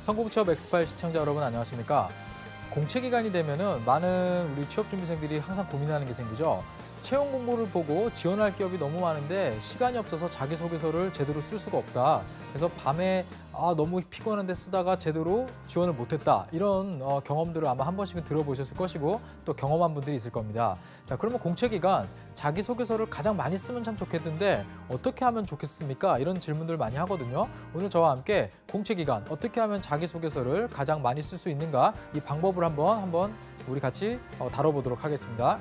성공취업 엑스파일 시청자 여러분 안녕하십니까? 공채 기간이 되면은 많은 우리 취업 준비생들이 항상 고민하는 게 생기죠. 채용 공고를 보고 지원할 기업이 너무 많은데 시간이 없어서 자기소개서를 제대로 쓸 수가 없다. 그래서 밤에 너무 피곤한데 쓰다가 제대로 지원을 못했다. 이런 경험들을 아마 한 번씩은 들어보셨을 것이고 또 경험한 분들이 있을 겁니다. 자, 그러면 공채 기간 자기소개서를 가장 많이 쓰면 참 좋겠는데 어떻게 하면 좋겠습니까? 이런 질문들 많이 하거든요. 오늘 저와 함께 공채 기간 어떻게 하면 자기소개서를 가장 많이 쓸 수 있는가 이 방법을 한번 우리 같이 다뤄보도록 하겠습니다.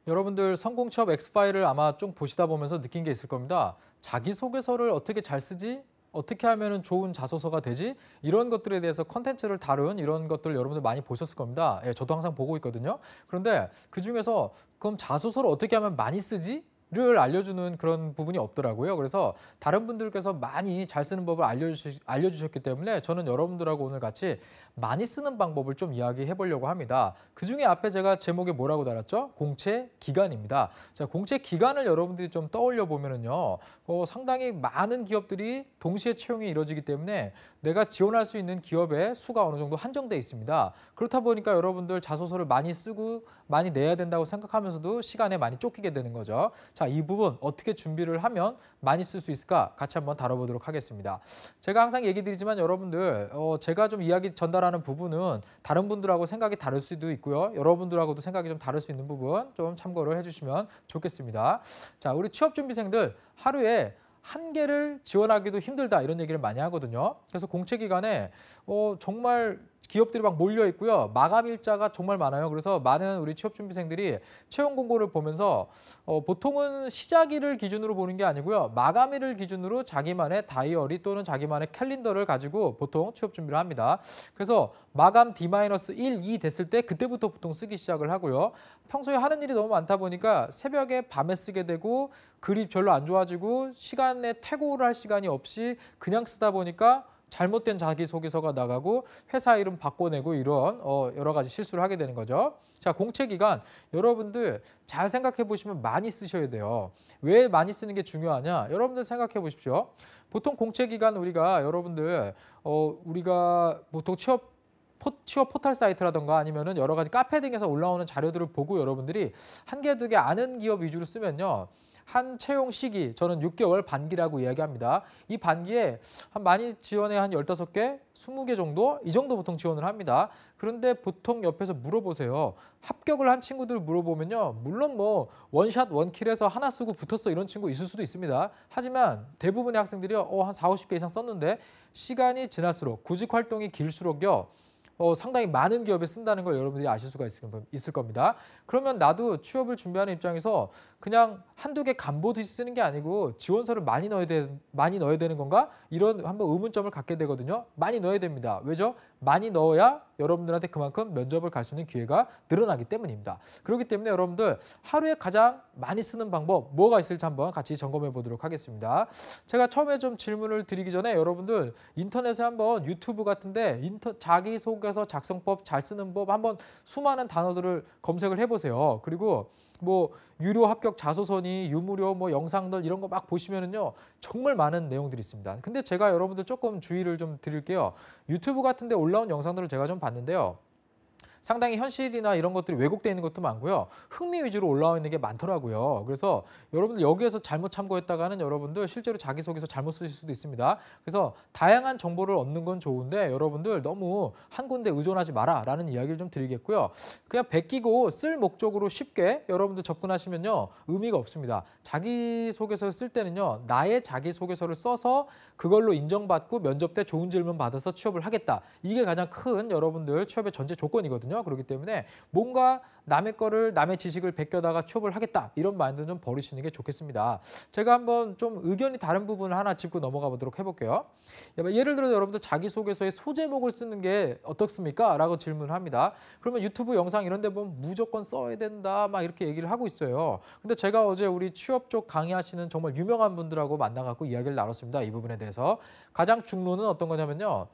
여러분들 성공취업 엑스파일을 아마 좀 보시다 보면서 느낀 게 있을 겁니다. 자기소개서를 어떻게 잘 쓰지? 어떻게 하면 좋은 자소서가 되지? 이런 것들에 대해서 컨텐츠를 다룬 이런 것들 여러분들 많이 보셨을 겁니다. 예, 저도 항상 보고 있거든요. 그런데 그중에서 그럼 자소서를 어떻게 하면 많이 쓰지? 를 알려주는 그런 부분이 없더라고요. 그래서 다른 분들께서 많이 잘 쓰는 법을 알려주셨기 때문에 저는 여러분들하고 오늘 같이 많이 쓰는 방법을 좀 이야기해 보려고 합니다. 그중에 앞에 제가 제목에 뭐라고 달았죠? 공채 기간입니다. 자, 공채 기간을 여러분들이 좀 떠올려 보면은요, 상당히 많은 기업들이 동시에 채용이 이루어지기 때문에 내가 지원할 수 있는 기업의 수가 어느 정도 한정돼 있습니다. 그렇다 보니까 여러분들 자소서를 많이 쓰고 많이 내야 된다고 생각하면서도 시간에 많이 쫓기게 되는 거죠. 자, 이 부분 어떻게 준비를 하면 많이 쓸 수 있을까 같이 한번 다뤄보도록 하겠습니다. 제가 항상 얘기 드리지만 여러분들 제가 좀 이야기 전달하는 부분은 다른 분들하고 생각이 다를 수도 있고요. 여러분들하고도 생각이 좀 다를 수 있는 부분 좀 참고를 해주시면 좋겠습니다. 자, 우리 취업준비생들 하루에 한 개를 지원하기도 힘들다 이런 얘기를 많이 하거든요. 그래서 공채 기간에 정말 기업들이 막 몰려 있고요. 마감 일자가 정말 많아요. 그래서 많은 우리 취업준비생들이 채용 공고를 보면서 보통은 시작일을 기준으로 보는 게 아니고요. 마감일을 기준으로 자기만의 다이어리 또는 자기만의 캘린더를 가지고 보통 취업 준비를 합니다. 그래서 마감 D-1, 2 됐을 때 그때부터 보통 쓰기 시작을 하고요. 평소에 하는 일이 너무 많다 보니까 새벽에 밤에 쓰게 되고 글이 별로 안 좋아지고 시간에 퇴고를 할 시간이 없이 그냥 쓰다 보니까 잘못된 자기소개서가 나가고 회사 이름 바꿔내고 이런 여러 가지 실수를 하게 되는 거죠. 자, 공채 기간 여러분들 잘 생각해 보시면 많이 쓰셔야 돼요. 왜 많이 쓰는 게 중요하냐? 여러분들 생각해 보십시오. 보통 공채 기간 여러분들 우리가 보통 취업 포털 사이트라던가 아니면은 여러 가지 카페 등에서 올라오는 자료들을 보고 여러분들이 한 개, 두 개 아는 기업 위주로 쓰면요. 한 채용 시기, 저는 6개월 반기라고 이야기합니다. 이 반기에 많이 지원해 한 15개, 20개 정도? 이 정도 보통 지원을 합니다. 그런데 보통 옆에서 물어보세요. 합격을 한 친구들 물어보면요. 물론 뭐 원샷 원킬해서 하나 쓰고 붙었어 이런 친구 있을 수도 있습니다. 하지만 대부분의 학생들이요. 한 4, 50개 이상 썼는데 시간이 지날수록 구직 활동이 길수록요. 상당히 많은 기업에 쓴다는 걸 여러분들이 아실 수가 있을 겁니다. 그러면 나도 취업을 준비하는 입장에서 그냥 한두 개 간보듯이 쓰는 게 아니고 지원서를 많이 넣어야 되는 건가? 이런 한번 의문점을 갖게 되거든요. 많이 넣어야 됩니다. 왜죠? 많이 넣어야 여러분들한테 그만큼 면접을 갈 수 있는 기회가 늘어나기 때문입니다. 그렇기 때문에 여러분들 하루에 가장 많이 쓰는 방법 뭐가 있을지 한번 같이 점검해 보도록 하겠습니다. 제가 처음에 좀 질문을 드리기 전에 여러분들 인터넷에 한번 유튜브 같은데 자기소개서 작성법 잘 쓰는 법 한번 수많은 단어들을 검색을 해보세요. 그리고 뭐 유료 합격 자소서니 유무료 뭐 영상들 이런 거 막 보시면은요 정말 많은 내용들이 있습니다. 근데 제가 여러분들 조금 주의를 좀 드릴게요. 유튜브 같은 데 올라온 영상들을 제가 좀 봤는데요. 상당히 현실이나 이런 것들이 왜곡되어 있는 것도 많고요. 흥미 위주로 올라와 있는 게 많더라고요. 그래서 여러분들 여기에서 잘못 참고했다가는 여러분들 실제로 자기소개서 잘못 쓰실 수도 있습니다. 그래서 다양한 정보를 얻는 건 좋은데 여러분들 너무 한 군데 의존하지 마라라는 이야기를 좀 드리겠고요. 그냥 베끼고 쓸 목적으로 쉽게 여러분들 접근하시면요. 의미가 없습니다. 자기소개서를 쓸 때는요. 나의 자기소개서를 써서 그걸로 인정받고 면접 때 좋은 질문 받아서 취업을 하겠다. 이게 가장 큰 여러분들 취업의 전제 조건이거든요. 그렇기 때문에 뭔가 남의 지식을 베껴다가 취업을 하겠다. 이런 마인드는 좀 버리시는 게 좋겠습니다. 제가 한번 좀 의견이 다른 부분을 하나 짚고 넘어가 보도록 해볼게요. 예를 들어 여러분들 자기소개서에 소제목을 쓰는 게 어떻습니까? 라고 질문을 합니다. 그러면 유튜브 영상 이런 데 보면 무조건 써야 된다. 막 이렇게 얘기를 하고 있어요. 근데 제가 어제 우리 취업 쪽 강의하시는 정말 유명한 분들하고 만나갖고 이야기를 나눴습니다. 이 부분에 대해서. 가장 중론은 어떤 거냐면요.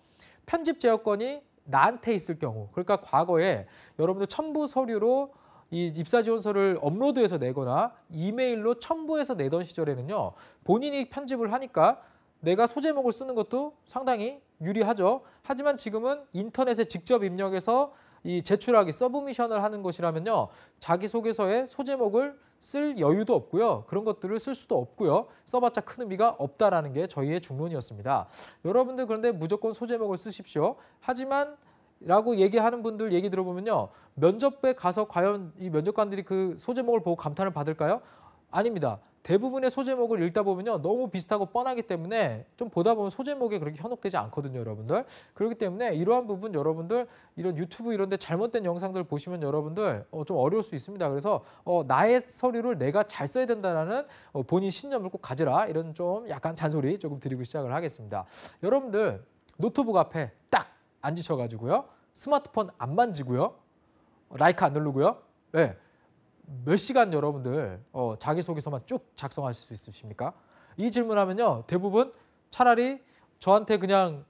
편집 제어권이 나한테 있을 경우, 그러니까 과거에 여러분들 첨부 서류로 이 입사 지원서를 업로드해서 내거나 이메일로 첨부해서 내던 시절에는요, 본인이 편집을 하니까 내가 소제목을 쓰는 것도 상당히 유리하죠. 하지만 지금은 인터넷에 직접 입력해서 이 제출하기, 서브미션을 하는 것이라면요, 자기소개서에 소제목을 쓸 여유도 없고요. 그런 것들을 쓸 수도 없고요. 써봤자 큰 의미가 없다라는 게 저희의 중론이었습니다. 여러분들 그런데 무조건 소제목을 쓰십시오. 하지만 라고 얘기하는 분들 얘기 들어보면요, 면접에 가서 과연 이 면접관들이 그 소제목을 보고 감탄을 받을까요? 아닙니다. 대부분의 소제목을 읽다 보면요, 너무 비슷하고 뻔하기 때문에 좀 보다 보면 소제목에 그렇게 현혹되지 않거든요, 여러분들. 그렇기 때문에 이러한 부분 여러분들 이런 유튜브 이런 데 잘못된 영상들 보시면 여러분들 좀 어려울 수 있습니다. 그래서 나의 서류를 내가 잘 써야 된다는 본인 신념을 꼭 가지라, 이런 좀 약간 잔소리 조금 드리고 시작을 하겠습니다. 여러분들 노트북 앞에 딱 앉으셔가지고요, 스마트폰 안 만지고요, 라이크 안 누르고요, 네. 몇 시간 여러분들 자기소개서만 쭉 작성하실 수 있으십니까? 이 질문하면요, 대부분 차라리 저한테 그냥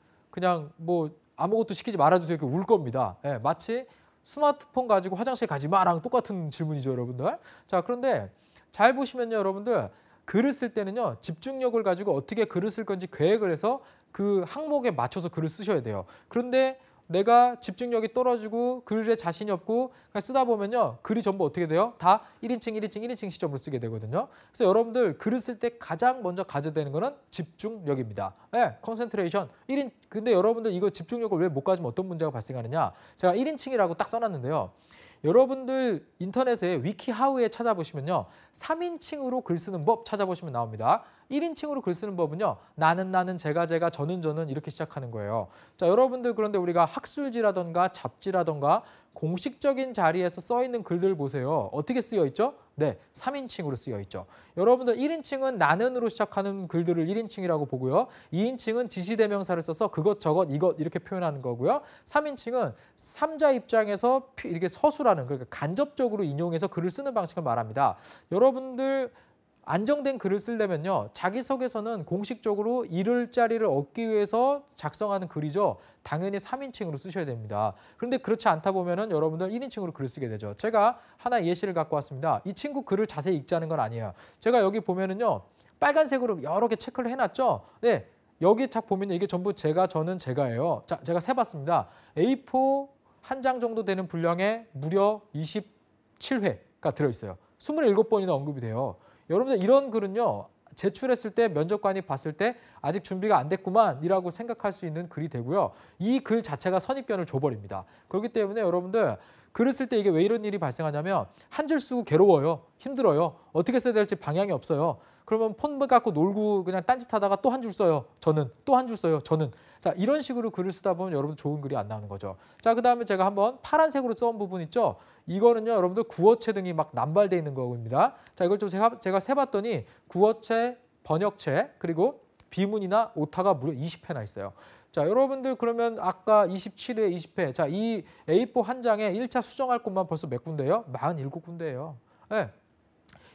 뭐 아무것도 시키지 말아주세요 이렇게 울 겁니다. 예, 마치 스마트폰 가지고 화장실 가지 마랑 똑같은 질문이죠, 여러분들. 자, 그런데 잘 보시면요, 여러분들 글을 쓸 때는요, 집중력을 가지고 어떻게 글을 쓸 건지 계획을 해서 그 항목에 맞춰서 글을 쓰셔야 돼요. 그런데 내가 집중력이 떨어지고 글에 자신이 없고 그냥 쓰다 보면요, 글이 전부 어떻게 돼요? 다 1인칭, 1인칭, 1인칭 시점으로 쓰게 되거든요. 그래서 여러분들 글을 쓸 때 가장 먼저 가져야 되는 거는 집중력입니다. 네, 컨센트레이션 1인. 근데 여러분들 이거 집중력을 왜 못 가지면 어떤 문제가 발생하느냐? 제가 1인칭이라고 딱 써놨는데요. 여러분들 인터넷에 위키하우에 찾아보시면요, 3인칭으로 글 쓰는 법 찾아보시면 나옵니다. 1인칭으로 글 쓰는 법은요, 나는, 제가, 저는 이렇게 시작하는 거예요. 자, 여러분들 그런데 우리가 학술지라던가 잡지라던가 공식적인 자리에서 써 있는 글들 보세요. 어떻게 쓰여 있죠? 네, 3인칭으로 쓰여 있죠. 여러분들 1인칭은 나는으로 시작하는 글들을 1인칭이라고 보고요. 2인칭은 지시대명사를 써서 그것, 저것, 이것 이렇게 표현하는 거고요. 3인칭은 3자 입장에서 이렇게 서술하는, 그러니까 간접적으로 인용해서 글을 쓰는 방식을 말합니다. 여러분들 안정된 글을 쓰려면요, 자기소개서는 공식적으로 이룰 자리를 얻기 위해서 작성하는 글이죠. 당연히 3인칭으로 쓰셔야 됩니다. 그런데 그렇지 않다 보면은 여러분들 1인칭으로 글을 쓰게 되죠. 제가 하나 예시를 갖고 왔습니다. 이 친구 글을 자세히 읽자는 건 아니에요. 제가 여기 보면은요, 빨간색으로 여러 개 체크를 해놨죠. 네, 여기 딱 보면 이게 전부 제가, 저는, 제가예요. 자, 제가 세봤습니다. A4 한 장 정도 되는 분량에 무려 27회가 들어있어요. 27번이나 언급이 돼요. 여러분들 이런 글은요, 제출했을 때 면접관이 봤을 때 아직 준비가 안 됐구만 이라고 생각할 수 있는 글이 되고요. 이 글 자체가 선입견을 줘버립니다. 그렇기 때문에 여러분들 글을 쓸 때 이게 왜 이런 일이 발생하냐면, 한 줄 쓰고 괴로워요. 힘들어요. 어떻게 써야 될지 방향이 없어요. 그러면 폰 갖고 놀고 그냥 딴짓하다가 또 한 줄 써요. 저는. 또 한 줄 써요. 저는. 자, 이런 식으로 글을 쓰다 보면 여러분 좋은 글이 안 나오는 거죠. 자, 그다음에 제가 한번 파란색으로 써온 부분 있죠. 이거는요, 여러분들 구어체 등이 막 남발되어 있는 겁니다. 자, 이걸 좀 제가 세봤더니 구어체, 번역체, 그리고 비문이나 오타가 무려 20회나 있어요. 자, 여러분들 그러면 아까 27회, 20회. 자, 이 A4 한 장에 1차 수정할 곳만 벌써 몇 군데예요? 47군데예요. 네.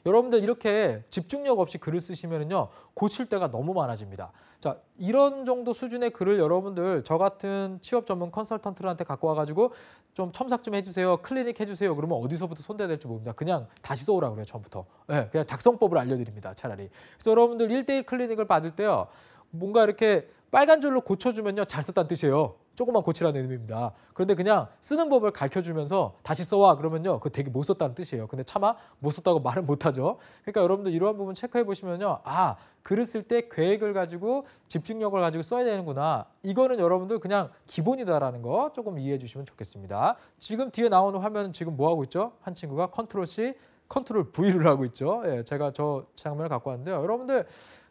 여러분들 이렇게 집중력 없이 글을 쓰시면요, 고칠 때가 너무 많아집니다. 자, 이런 정도 수준의 글을 여러분들 저 같은 취업 전문 컨설턴트한테 갖고 와가지고 좀 첨삭 좀 해주세요, 클리닉 해주세요. 그러면 어디서부터 손대야 될지 모릅니다. 그냥 다시 써오라고 그래요, 처음부터. 네, 그냥 작성법을 알려드립니다, 차라리. 그래서 여러분들 1대1 클리닉을 받을 때요, 뭔가 이렇게 빨간 줄로 고쳐주면요, 잘 썼다는 뜻이에요. 조금만 고치라는 의미입니다. 그런데 그냥 쓰는 법을 가르쳐주면서 다시 써와 그러면요, 그거 되게 못 썼다는 뜻이에요. 근데 차마 못 썼다고 말은 못하죠. 그러니까 여러분들 이러한 부분 체크해 보시면요, 아, 글을 쓸 때 계획을 가지고 집중력을 가지고 써야 되는구나. 이거는 여러분들 그냥 기본이다라는 거 조금 이해해 주시면 좋겠습니다. 지금 뒤에 나오는 화면은 지금 뭐 하고 있죠? 한 친구가 컨트롤 C, 컨트롤 V를 하고 있죠. 예, 제가 저 장면을 갖고 왔는데요. 여러분들,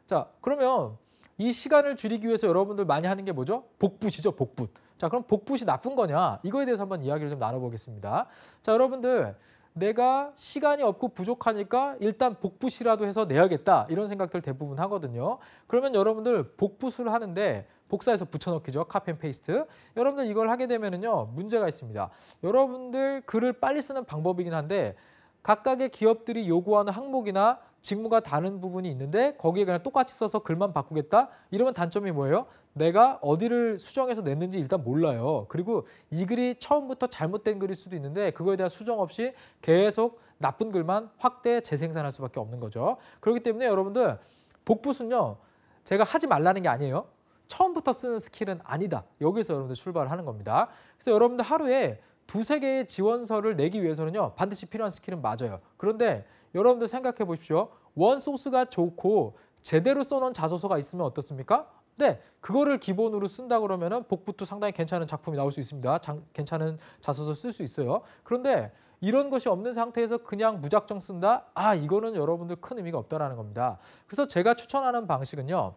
자, 그러면 이 시간을 줄이기 위해서 여러분들 많이 하는 게 뭐죠? 복붙이죠, 복붙. 자, 그럼 복붙이 나쁜 거냐? 이거에 대해서 한번 이야기를 좀 나눠보겠습니다. 자, 여러분들, 내가 시간이 없고 부족하니까 일단 복붙이라도 해서 내야겠다, 이런 생각들 대부분 하거든요. 그러면 여러분들 복붙을 하는데 복사해서 붙여넣기죠, 카피 앤 페이스트. 여러분들 이걸 하게 되면은요, 문제가 있습니다. 여러분들 글을 빨리 쓰는 방법이긴 한데 각각의 기업들이 요구하는 항목이나 직무가 다른 부분이 있는데 거기에 그냥 똑같이 써서 글만 바꾸겠다? 이러면 단점이 뭐예요? 내가 어디를 수정해서 냈는지 일단 몰라요. 그리고 이 글이 처음부터 잘못된 글일 수도 있는데 그거에 대한 수정 없이 계속 나쁜 글만 확대 재생산할 수밖에 없는 거죠. 그렇기 때문에 여러분들 복붙은요. 제가 하지 말라는 게 아니에요. 처음부터 쓰는 스킬은 아니다. 여기서 여러분들 출발을 하는 겁니다. 그래서 여러분들 하루에 두세 개의 지원서를 내기 위해서는요. 반드시 필요한 스킬은 맞아요. 그런데 여러분들 생각해 보십시오. 원 소스가 좋고 제대로 써놓은 자소서가 있으면 어떻습니까? 네, 그거를 기본으로 쓴다 그러면은 복붙도 상당히 괜찮은 작품이 나올 수 있습니다. 괜찮은 자소서 쓸 수 있어요. 그런데 이런 것이 없는 상태에서 그냥 무작정 쓴다? 이거는 여러분들 큰 의미가 없다라는 겁니다. 그래서 제가 추천하는 방식은요.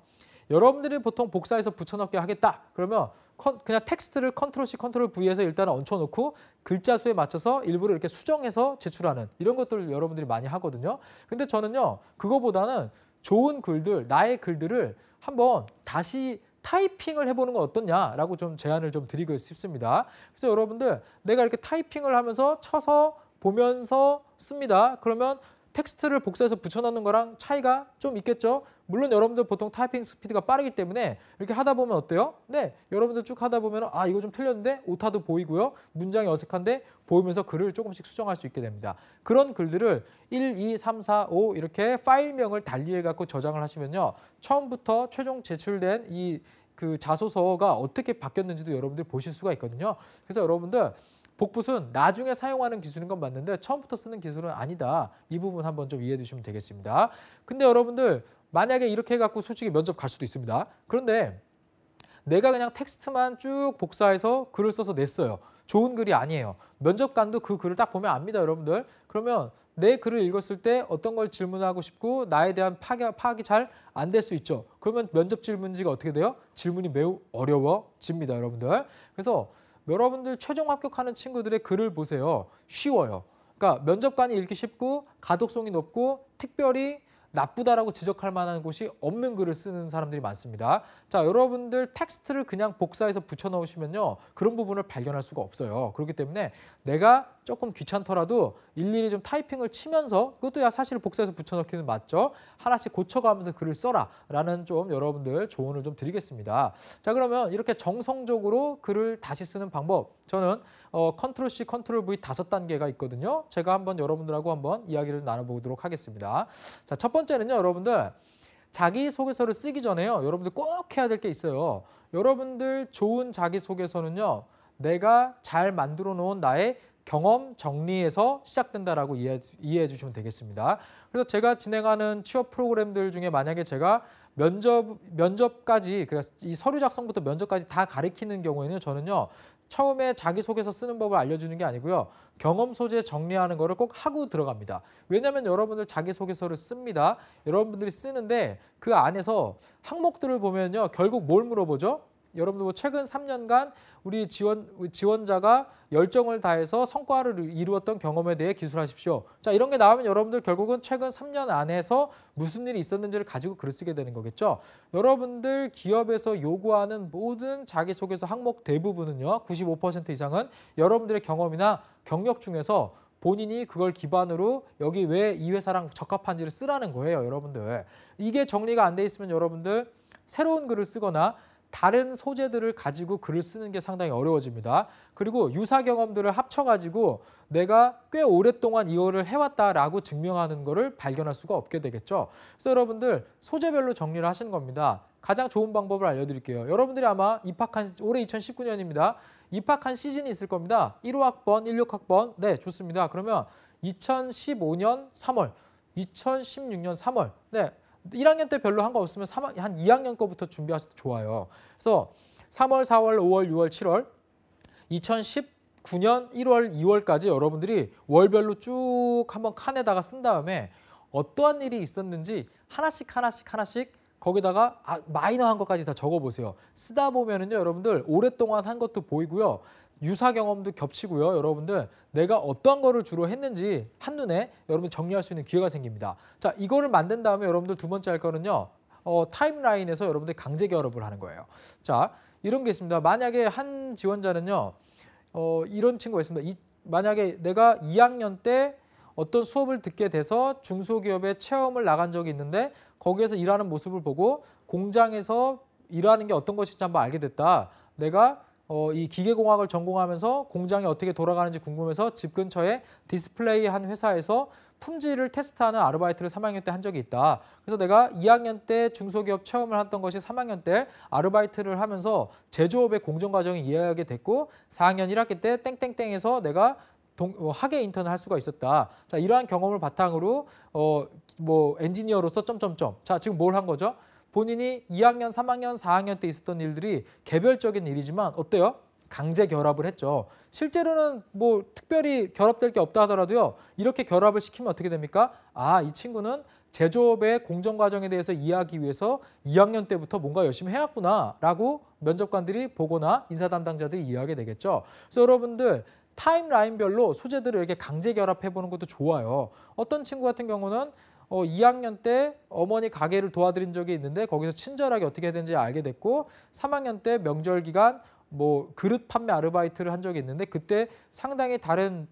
여러분들이 보통 복사해서 붙여넣기 하겠다. 그러면 그냥 텍스트를 컨트롤 C, 컨트롤 V에서 일단 얹혀놓고 글자 수에 맞춰서 일부러 이렇게 수정해서 제출하는 이런 것들을 여러분들이 많이 하거든요. 근데 저는요. 그거보다는 좋은 글들, 나의 글들을 한번 다시 타이핑을 해보는 건 어떻냐라고 좀 제안을 좀 드리고 싶습니다. 그래서 여러분들 내가 이렇게 타이핑을 하면서 쳐서 보면서 씁니다. 그러면 텍스트를 복사해서 붙여넣는 거랑 차이가 좀 있겠죠. 물론 여러분들 보통 타이핑 스피드가 빠르기 때문에 이렇게 하다 보면 어때요? 네, 여러분들 쭉 하다 보면 이거 좀 틀렸는데 오타도 보이고요. 문장이 어색한데 보이면서 글을 조금씩 수정할 수 있게 됩니다. 그런 글들을 1, 2, 3, 4, 5 이렇게 파일명을 달리해 갖고 저장을 하시면요. 처음부터 최종 제출된 그 자소서가 어떻게 바뀌었는지도 여러분들 보실 수가 있거든요. 그래서 여러분들 복붙은 나중에 사용하는 기술인 건 맞는데 처음부터 쓰는 기술은 아니다. 이 부분 한번 좀 이해해 주시면 되겠습니다. 근데 여러분들 만약에 이렇게 해갖고 솔직히 면접 갈 수도 있습니다. 그런데 내가 그냥 텍스트만 쭉 복사해서 글을 써서 냈어요. 좋은 글이 아니에요. 면접관도 그 글을 딱 보면 압니다, 여러분들. 그러면 내 글을 읽었을 때 어떤 걸 질문하고 싶고 나에 대한 파악이 잘 안 될 수 있죠. 그러면 면접 질문지가 어떻게 돼요? 질문이 매우 어려워집니다, 여러분들. 그래서 여러분들 최종 합격하는 친구들의 글을 보세요. 쉬워요. 그러니까 면접관이 읽기 쉽고 가독성이 높고 특별히 나쁘다라고 지적할 만한 곳이 없는 글을 쓰는 사람들이 많습니다. 자, 여러분들 텍스트를 그냥 복사해서 붙여 넣으시면요. 그런 부분을 발견할 수가 없어요. 그렇기 때문에 내가 조금 귀찮더라도 일일이 좀 타이핑을 치면서 그것도 사실 복사해서 붙여 넣기는 맞죠. 하나씩 고쳐가면서 글을 써라 라는 좀 여러분들 조언을 좀 드리겠습니다. 자, 그러면 이렇게 정성적으로 글을 다시 쓰는 방법 저는 컨트롤 C, 컨트롤 V 5단계가 있거든요. 제가 한번 여러분들하고 한번 이야기를 나눠보도록 하겠습니다. 자, 첫 번째는요, 여러분들 자기소개서를 쓰기 전에요. 여러분들 꼭 해야 될 게 있어요. 여러분들 좋은 자기소개서는요. 내가 잘 만들어 놓은 나의 경험 정리에서 시작된다라고 이해해 주시면 되겠습니다. 그래서 제가 진행하는 취업 프로그램들 중에 만약에 제가 면접까지 그러니까 이 서류 작성부터 면접까지 다 가리키는 경우에는 저는요. 처음에 자기소개서 쓰는 법을 알려주는 게 아니고요. 경험 소재 정리하는 거를 꼭 하고 들어갑니다. 왜냐하면 여러분들 자기소개서를 씁니다. 여러분들이 쓰는데 그 안에서 항목들을 보면요. 결국 뭘 물어보죠? 여러분들 뭐 최근 3년간 우리 지원자가 열정을 다해서 성과를 이루었던 경험에 대해 기술하십시오. 자, 이런 게 나오면 여러분들 결국은 최근 3년 안에서 무슨 일이 있었는지를 가지고 글을 쓰게 되는 거겠죠. 여러분들 기업에서 요구하는 모든 자기소개서 항목 대부분은요. 95% 이상은 여러분들의 경험이나 경력 중에서 본인이 그걸 기반으로 여기 왜 이 회사랑 적합한지를 쓰라는 거예요. 여러분들. 이게 정리가 안 돼 있으면 여러분들 새로운 글을 쓰거나 다른 소재들을 가지고 글을 쓰는 게 상당히 어려워집니다. 그리고 유사 경험들을 합쳐가지고 내가 꽤 오랫동안 이거를 해왔다라고 증명하는 거를 발견할 수가 없게 되겠죠. 그래서 여러분들 소재별로 정리를 하시는 겁니다. 가장 좋은 방법을 알려드릴게요. 여러분들이 아마 올해 2019년입니다. 입학한 시즌이 있을 겁니다. 1호학번, 16학번. 네, 좋습니다. 그러면 2015년 3월, 2016년 3월. 네. 1학년 때 별로 한 거 없으면 한 2학년 거부터 준비하셔도 좋아요. 그래서 3월, 4월, 5월, 6월, 7월 2019년 1월, 2월까지 여러분들이 월별로 쭉 한번 칸에다가 쓴 다음에 어떠한 일이 있었는지 하나씩 거기다가 마이너한 것까지 다 적어보세요. 쓰다 보면은요, 여러분들 오랫동안 한 것도 보이고요. 유사 경험도 겹치고요. 여러분들 내가 어떤 거를 주로 했는지 한눈에 여러분 정리할 수 있는 기회가 생깁니다. 자, 이거를 만든 다음에 여러분들 두 번째 할 거는요. 타임라인에서 여러분들 강제 결합을 하는 거예요. 자, 이런 게 있습니다. 만약에 한 지원자는요. 이런 친구가 있습니다. 만약에 내가 2학년 때 어떤 수업을 듣게 돼서 중소기업에 체험을 나간 적이 있는데 거기에서 일하는 모습을 보고 공장에서 일하는 게 어떤 것인지 한번 알게 됐다. 내가 이 기계공학을 전공하면서 공장이 어떻게 돌아가는지 궁금해서 집 근처에 디스플레이 한 회사에서 품질을 테스트하는 아르바이트를 3학년 때 한 적이 있다. 그래서 내가 2학년 때 중소기업 체험을 했던 것이 3학년 때 아르바이트를 하면서 제조업의 공정 과정을 이해하게 됐고 4학년 1학기 때 땡땡땡에서 내가 학예 인턴을 할 수가 있었다. 자, 이러한 경험을 바탕으로 뭐 엔지니어로서 점점점. 자, 지금 뭘 한 거죠? 본인이 2학년, 3학년, 4학년 때 있었던 일들이 개별적인 일이지만 어때요? 강제 결합을 했죠. 실제로는 뭐 특별히 결합될 게 없다 하더라도요. 이렇게 결합을 시키면 어떻게 됩니까? 아, 이 친구는 제조업의 공정 과정에 대해서 이해하기 위해서 2학년 때부터 뭔가 열심히 해왔구나 라고 면접관들이 보거나 인사 담당자들이 이해하게 되겠죠. 그래서 여러분들 타임라인별로 소재들을 이렇게 강제 결합해보는 것도 좋아요. 어떤 친구 같은 경우는 2학년 때 어머니 가게를 도와드린 적이 있는데 거기서 친절하게 어떻게 해야 되는지 알게 됐고 3학년 때 명절 기간 뭐 그릇 판매 아르바이트를 한 적이 있는데 그때 상당히 다른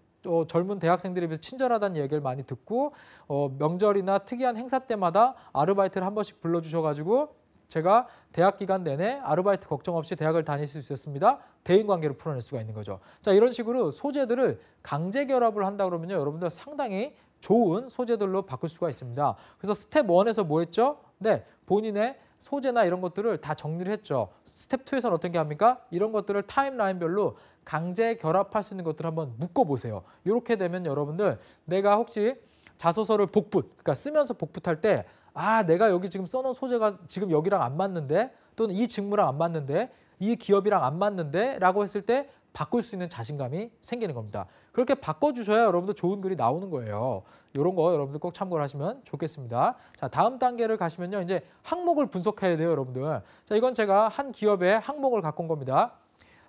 젊은 대학생들에 비해서 친절하다는 얘기를 많이 듣고 명절이나 특이한 행사 때마다 아르바이트를 한 번씩 불러주셔가지고 제가 대학 기간 내내 아르바이트 걱정 없이 대학을 다닐 수 있었습니다. 대인관계를 풀어낼 수가 있는 거죠. 자, 이런 식으로 소재들을 강제 결합을 한다 그러면요. 여러분들 상당히 좋은 소재들로 바꿀 수가 있습니다. 그래서 스텝 1에서 뭐 했죠? 네, 본인의 소재나 이런 것들을 다 정리를 했죠. 스텝 2에서는 어떤 게 합니까? 이런 것들을 타임라인별로 강제 결합할 수 있는 것들을 한번 묶어보세요. 이렇게 되면 여러분들 내가 혹시 자소서를 복붙, 그러니까 쓰면서 복붙할 때 아, 내가 여기 지금 써놓은 소재가 지금 여기랑 안 맞는데 또는 이 직무랑 안 맞는데 이 기업이랑 안 맞는데 라고 했을 때 바꿀 수 있는 자신감이 생기는 겁니다. 그렇게 바꿔주셔야 여러분들 좋은 글이 나오는 거예요. 이런 거 여러분들 꼭 참고를 하시면 좋겠습니다. 자, 다음 단계를 가시면요. 이제 항목을 분석해야 돼요, 여러분들. 자, 이건 제가 한 기업의 항목을 갖고 온 겁니다.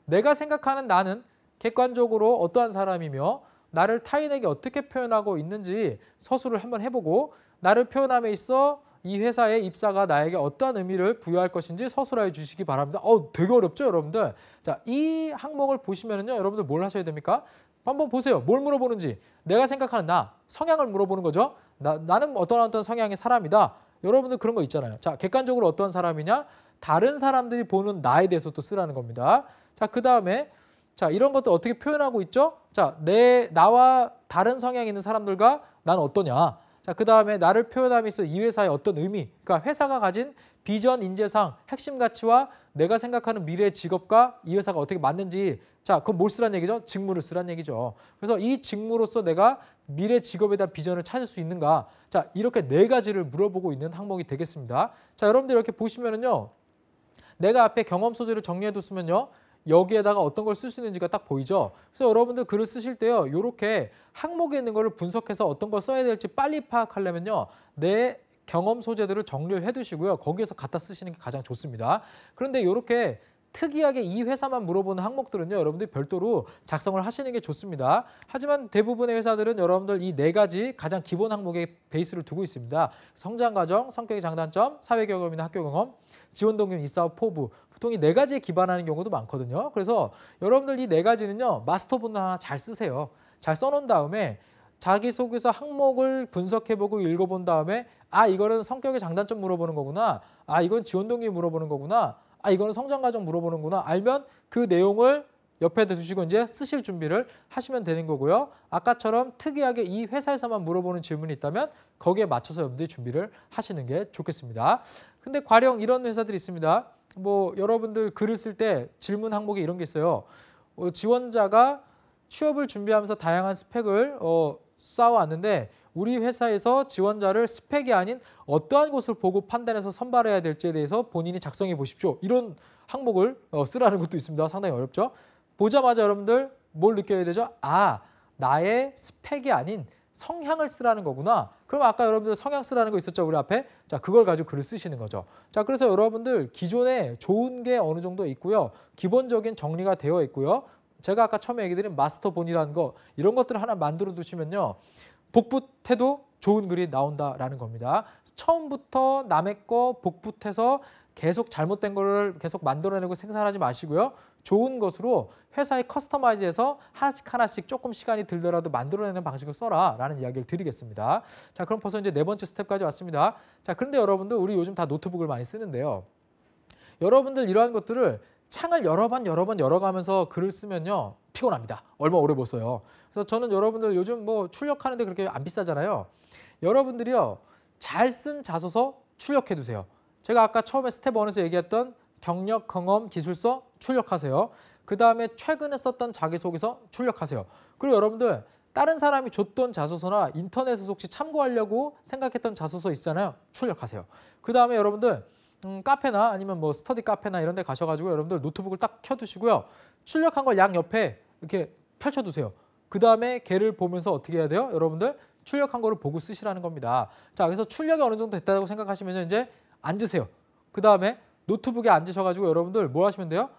내가 생각하는 나는 객관적으로 어떠한 사람이며 나를 타인에게 어떻게 표현하고 있는지 서술을 한번 해보고 나를 표현함에 있어 이 회사의 입사가 나에게 어떠한 의미를 부여할 것인지 서술해 주시기 바랍니다. 되게 어렵죠, 여러분들? 자, 이 항목을 보시면은요, 여러분들 뭘 하셔야 됩니까? 한번 보세요. 뭘 물어보는지. 내가 생각하는 나, 성향을 물어보는 거죠. 나는 어떤 성향의 사람이다. 여러분들 그런 거 있잖아요. 자, 객관적으로 어떤 사람이냐? 다른 사람들이 보는 나에 대해서 또 쓰라는 겁니다. 자, 그 다음에 자, 이런 것도 어떻게 표현하고 있죠? 자, 나와 다른 성향이 있는 사람들과 난 어떠냐? 자, 그 다음에 나를 표현함에 있어 이 회사의 어떤 의미, 그러니까 회사가 가진 비전, 인재상, 핵심 가치와 내가 생각하는 미래의 직업과 이 회사가 어떻게 맞는지, 자, 그건 뭘 쓰란 얘기죠? 직무를 쓰란 얘기죠. 그래서 이 직무로서 내가 미래 직업에 대한 비전을 찾을 수 있는가? 자, 이렇게 4가지를 물어보고 있는 항목이 되겠습니다. 자, 여러분들 이렇게 보시면은요, 내가 앞에 경험 소재를 정리해뒀으면요, 여기에다가 어떤 걸 쓸 수 있는지가 딱 보이죠. 그래서 여러분들 글을 쓰실 때요, 이렇게 항목에 있는 거를 분석해서 어떤 걸 써야 될지 빨리 파악하려면요, 내 경험 소재들을 정리를 해두시고요, 거기에서 갖다 쓰시는 게 가장 좋습니다. 그런데 이렇게 특이하게 이 회사만 물어보는 항목들은요, 여러분들이 별도로 작성을 하시는 게 좋습니다. 하지만 대부분의 회사들은 여러분들 이 4가지 가장 기본 항목에 베이스를 두고 있습니다. 성장 과정, 성격의 장단점, 사회 경험이나 학교 경험, 지원 동기, 입사업 포부. 보통 이 4가지에 기반하는 경우도 많거든요. 그래서 여러분들 이 4가지는요, 마스터분들 하나 잘 쓰세요. 잘 써놓은 다음에 자기소개서 항목을 분석해보고 읽어본 다음에 아, 이거는 성격의 장단점 물어보는 거구나. 아, 이건 지원 동기 물어보는 거구나. 아, 이거는 성장 과정 물어보는구나. 알면 그 내용을 옆에 두시고 이제 쓰실 준비를 하시면 되는 거고요. 아까처럼 특이하게 이 회사에서만 물어보는 질문이 있다면 거기에 맞춰서 여러분들이 준비를 하시는 게 좋겠습니다. 근데 과령 이런 회사들이 있습니다. 뭐 여러분들 글을 쓸 때 질문 항목에 이런 게 있어요. 지원자가 취업을 준비하면서 다양한 스펙을 쌓아왔는데 우리 회사에서 지원자를 스펙이 아닌 어떠한 것을 보고 판단해서 선발해야 될지에 대해서 본인이 작성해 보십시오. 이런 항목을 쓰라는 것도 있습니다. 상당히 어렵죠. 보자마자 여러분들 뭘 느껴야 되죠? 아, 나의 스펙이 아닌 성향을 쓰라는 거구나. 그럼 아까 여러분들 성향 쓰라는 거 있었죠, 우리 앞에? 자, 그걸 가지고 글을 쓰시는 거죠. 자, 그래서 여러분들 기존에 좋은 게 어느 정도 있고요. 기본적인 정리가 되어 있고요. 제가 아까 처음에 얘기 드린 마스터본이라는 거, 이런 것들을 하나 만들어 두시면요, 복붙해도 좋은 글이 나온다라는 겁니다. 처음부터 남의 거 복붙해서 계속 잘못된 거를 계속 만들어내고 생산하지 마시고요. 좋은 것으로 회사에 커스터마이즈해서 하나씩 하나씩 조금 시간이 들더라도 만들어내는 방식을 써라라는 이야기를 드리겠습니다. 자, 그럼 벌써 이제 네 번째 스텝까지 왔습니다. 자, 그런데 여러분들 우리 요즘 다 노트북을 많이 쓰는데요. 여러분들 이러한 것들을 창을 여러 번 열어가면서 글을 쓰면요. 피곤합니다. 얼마 오래 못 써요. 그래서 저는 여러분들 요즘 뭐 출력하는데 그렇게 안 비싸잖아요. 여러분들이요. 잘 쓴 자소서 출력해 두세요. 제가 아까 처음에 스텝 1에서 얘기했던 경력, 경험, 기술서 출력하세요. 그 다음에 최근에 썼던 자기소개서 출력하세요. 그리고 여러분들 다른 사람이 줬던 자소서나 인터넷에서 혹시 참고하려고 생각했던 자소서 있잖아요. 출력하세요. 그 다음에 여러분들 카페나 아니면 뭐 스터디 카페나 이런 데 가셔가지고 여러분들 노트북을 딱 켜두시고요. 출력한 걸 양 옆에 이렇게 펼쳐두세요. 그 다음에 걔를 보면서 어떻게 해야 돼요? 여러분들 출력한 거를 보고 쓰시라는 겁니다. 자, 그래서 출력이 어느 정도 됐다고 생각하시면 이제 앉으세요. 그 다음에 노트북에 앉으셔가지고 여러분들 뭐 하시면 돼요?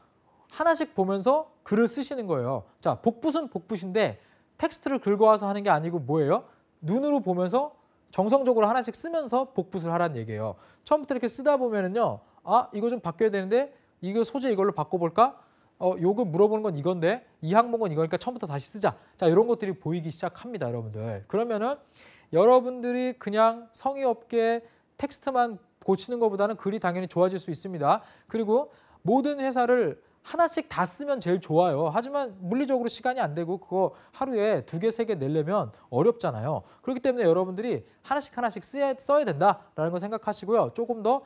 하나씩 보면서 글을 쓰시는 거예요. 자, 복붙은 복붙인데 텍스트를 긁어와서 하는 게 아니고 뭐예요? 눈으로 보면서 정성적으로 하나씩 쓰면서 복붙을 하라는 얘기예요. 처음부터 이렇게 쓰다 보면은요. 아, 이거 좀 바뀌어야 되는데 이거 소재 이걸로 바꿔볼까? 요거 물어보는 건 이건데 이 항목은 이거니까 처음부터 다시 쓰자. 자, 이런 것들이 보이기 시작합니다, 여러분들. 그러면은 여러분들이 그냥 성의 없게 텍스트만 고치는 것보다는 글이 당연히 좋아질 수 있습니다. 그리고 모든 회사를 하나씩 다 쓰면 제일 좋아요. 하지만 물리적으로 시간이 안 되고 그거 하루에 2개, 3개 내려면 어렵잖아요. 그렇기 때문에 여러분들이 하나씩 써야 된다라는 거 생각하시고요. 조금 더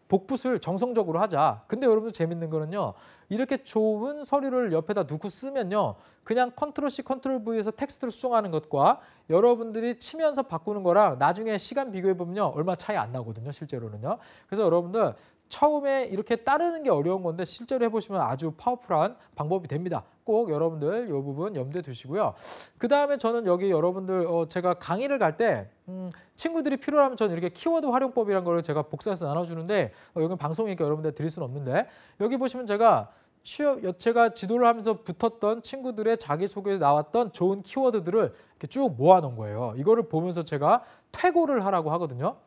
복붙을 정성적으로 하자. 근데 여러분들 재밌는 거는요. 이렇게 좋은 서류를 옆에다 두고 쓰면요. 그냥 컨트롤 C, 컨트롤 V에서 텍스트를 수정하는 것과 여러분들이 치면서 바꾸는 거랑 나중에 시간 비교해 보면요. 얼마 차이 안 나거든요. 실제로는요. 그래서 여러분들 처음에 이렇게 따르는 게 어려운 건데 실제로 해보시면 아주 파워풀한 방법이 됩니다. 꼭 여러분들 이 부분 염두에 두시고요. 그 다음에 저는 여기 여러분들 제가 강의를 갈 때 친구들이 필요하면 저는 이렇게 키워드 활용법이라는 걸 제가 복사해서 나눠주는데 여기는 방송이니까 여러분들 드릴 수는 없는데 여기 보시면 제가 지도를 하면서 붙었던 친구들의 자기소개에 나왔던 좋은 키워드들을 이렇게 쭉 모아놓은 거예요. 이거를 보면서 제가 퇴고를 하라고 하거든요.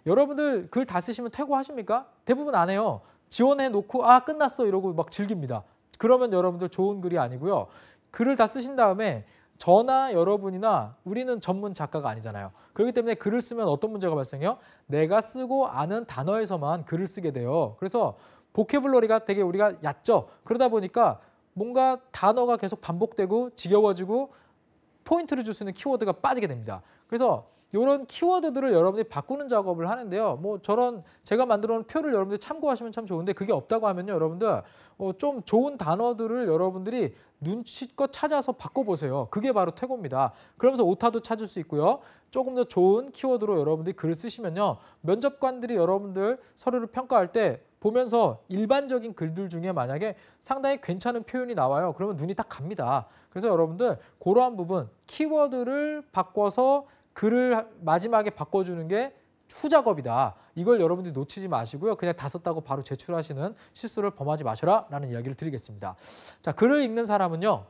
여러분들 글 다 쓰시면 퇴고하십니까? 대부분 안 해요. 지원해 놓고 아 끝났어 이러고 막 즐깁니다. 그러면 여러분들 좋은 글이 아니고요. 글을 다 쓰신 다음에 저나 여러분이나 우리는 전문 작가가 아니잖아요. 그렇기 때문에 글을 쓰면 어떤 문제가 발생해요? 내가 쓰고 아는 단어에서만 글을 쓰게 돼요. 그래서 보캐블러리가 되게 우리가 얕죠. 그러다 보니까 뭔가 단어가 계속 반복되고 지겨워지고 포인트를 줄 수 있는 키워드가 빠지게 됩니다. 그래서 이런 키워드들을 여러분들이 바꾸는 작업을 하는데요. 뭐 저런 제가 만들어 놓은 표를 여러분들이 참고하시면 참 좋은데 그게 없다고 하면요. 여러분들 좀 좋은 단어들을 여러분들이 눈치껏 찾아서 바꿔보세요. 그게 바로 퇴고입니다. 그러면서 오타도 찾을 수 있고요. 조금 더 좋은 키워드로 여러분들이 글을 쓰시면요. 면접관들이 여러분들 서류를 평가할 때 보면서 일반적인 글들 중에 만약에 상당히 괜찮은 표현이 나와요. 그러면 눈이 딱 갑니다. 그래서 여러분들 그러한 부분 키워드를 바꿔서 글을 마지막에 바꿔주는 게 후작업이다. 이걸 여러분들이 놓치지 마시고요. 그냥 다 썼다고 바로 제출하시는 실수를 범하지 마셔라 라는 이야기를 드리겠습니다. 자, 글을 읽는 사람은요.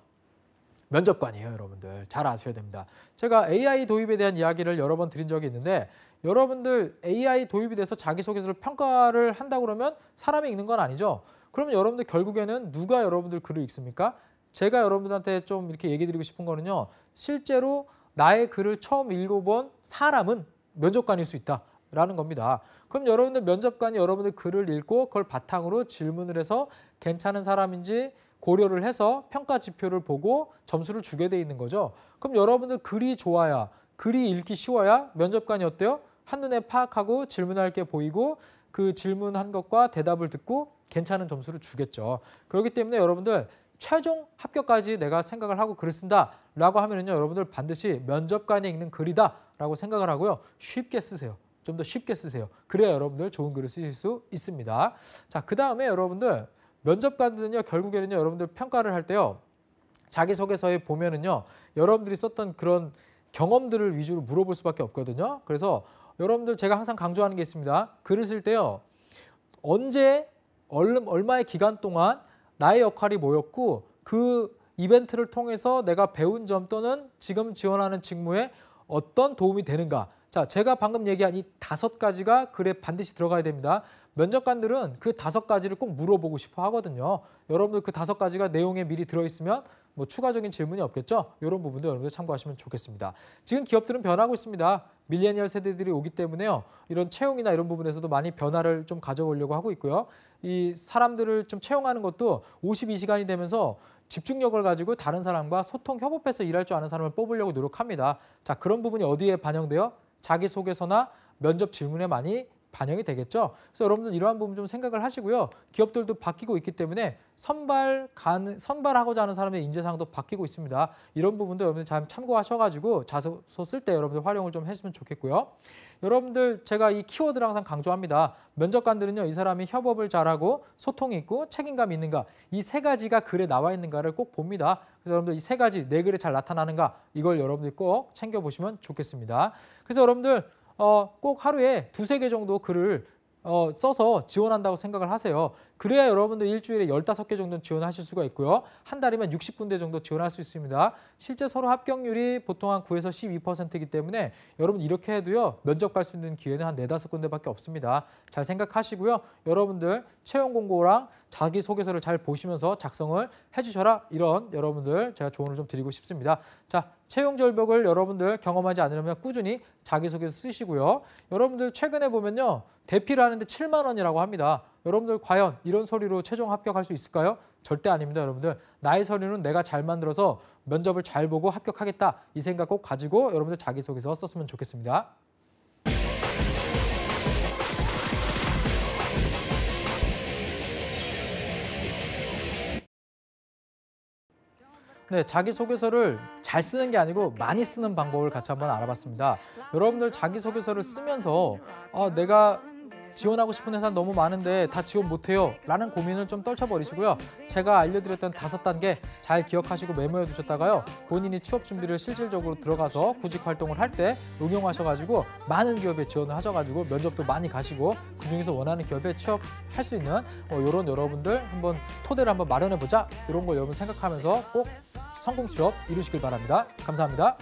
면접관이에요. 여러분들 잘 아셔야 됩니다. 제가 AI 도입에 대한 이야기를 여러 번 드린 적이 있는데 여러분들 AI 도입이 돼서 자기소개서를 평가를 한다고 그러면 사람이 읽는 건 아니죠. 그러면 여러분들 결국에는 누가 여러분들 글을 읽습니까? 제가 여러분들한테 좀 이렇게 얘기 드리고 싶은 거는요. 실제로 나의 글을 처음 읽어본 사람은 면접관일 수 있다라는 겁니다. 그럼 여러분들 면접관이 여러분들 글을 읽고 그걸 바탕으로 질문을 해서 괜찮은 사람인지 고려를 해서 평가 지표를 보고 점수를 주게 돼 있는 거죠. 그럼 여러분들 글이 좋아야, 글이 읽기 쉬워야 면접관이 어때요? 한눈에 파악하고 질문할 게 보이고 그 질문한 것과 대답을 듣고 괜찮은 점수를 주겠죠. 그렇기 때문에 여러분들 최종 합격까지 내가 생각을 하고 글을 쓴다라고 하면은요, 여러분들 반드시 면접관이 읽는 글이다라고 생각을 하고요. 쉽게 쓰세요. 좀 더 쉽게 쓰세요. 그래야 여러분들 좋은 글을 쓰실 수 있습니다. 자, 그 다음에 여러분들 면접관들은요, 결국에는요, 여러분들 평가를 할 때요, 자기소개서에 보면은요, 여러분들이 썼던 그런 경험들을 위주로 물어볼 수밖에 없거든요. 그래서 여러분들 제가 항상 강조하는 게 있습니다. 글을 쓸 때요, 언제, 얼마의 기간 동안 나의 역할이 뭐였고 그 이벤트를 통해서 내가 배운 점 또는 지금 지원하는 직무에 어떤 도움이 되는가. 자, 제가 방금 얘기한 이 5가지가 글에 반드시 들어가야 됩니다. 면접관들은 그 5가지를 꼭 물어보고 싶어 하거든요. 여러분들 그 5가지가 내용에 미리 들어있으면 뭐 추가적인 질문이 없겠죠? 이런 부분도 여러분들 참고하시면 좋겠습니다. 지금 기업들은 변하고 있습니다. 밀레니얼 세대들이 오기 때문에요. 이런 채용이나 이런 부분에서도 많이 변화를 좀 가져오려고 하고 있고요. 이 사람들을 좀 채용하는 것도 52시간이 되면서 집중력을 가지고 다른 사람과 소통, 협업해서 일할 줄 아는 사람을 뽑으려고 노력합니다. 자, 그런 부분이 어디에 반영돼요? 자기소개서나 면접 질문에 많이 반영이 되겠죠. 그래서 여러분들 이러한 부분 좀 생각을 하시고요. 기업들도 바뀌고 있기 때문에 선발하고자 하는 사람의 인재상도 바뀌고 있습니다. 이런 부분도 여러분들 잘 참고하셔가지고 자소서 쓸 때 여러분들 활용을 좀 해주면 좋겠고요. 여러분들 제가 이 키워드를 항상 강조합니다. 면접관들은요, 이 사람이 협업을 잘하고 소통이 있고 책임감이 있는가, 이 3가지가 글에 나와 있는가를 꼭 봅니다. 그래서 여러분들 이 3가지 내 글에 잘 나타나는가, 이걸 여러분들이 꼭 챙겨보시면 좋겠습니다. 그래서 여러분들 꼭 하루에 2~3개 정도 글을 써서 지원한다고 생각을 하세요. 그래야 여러분들 일주일에 15개 정도 지원하실 수가 있고요. 한 달이면 60군데 정도 지원할 수 있습니다. 실제 서로 합격률이 보통 한 9에서 12%이기 때문에 여러분 이렇게 해도요. 면접 갈 수 있는 기회는 한 4~5군데밖에 없습니다. 잘 생각하시고요. 여러분들 채용 공고랑 자기소개서를 잘 보시면서 작성을 해주셔라. 이런 여러분들 제가 조언을 좀 드리고 싶습니다. 자, 채용 절벽을 여러분들 경험하지 않으려면 꾸준히 자기소개서 쓰시고요. 여러분들 최근에 보면요. 대피를 하는데 7만 원이라고 합니다. 여러분들 과연 이런 서류로 최종 합격할 수 있을까요? 절대 아닙니다, 여러분들. 나의 서류는 내가 잘 만들어서 면접을 잘 보고 합격하겠다. 이 생각 꼭 가지고 여러분들 자기소개서 썼으면 좋겠습니다. 네, 자기소개서를 잘 쓰는 게 아니고 많이 쓰는 방법을 같이 한번 알아봤습니다. 여러분들 자기소개서를 쓰면서 내가 지원하고 싶은 회사 너무 많은데 다 지원 못해요 라는 고민을 좀 떨쳐버리시고요. 제가 알려드렸던 5단계 잘 기억하시고 메모해 두셨다가요. 본인이 취업 준비를 실질적으로 들어가서 구직 활동을 할 때 응용하셔가지고 많은 기업에 지원을 하셔가지고 면접도 많이 가시고 그중에서 원하는 기업에 취업할 수 있는 이런 여러분들 한번 토대를 한번 마련해보자. 이런 거 여러분 생각하면서 꼭 성공 취업 이루시길 바랍니다. 감사합니다.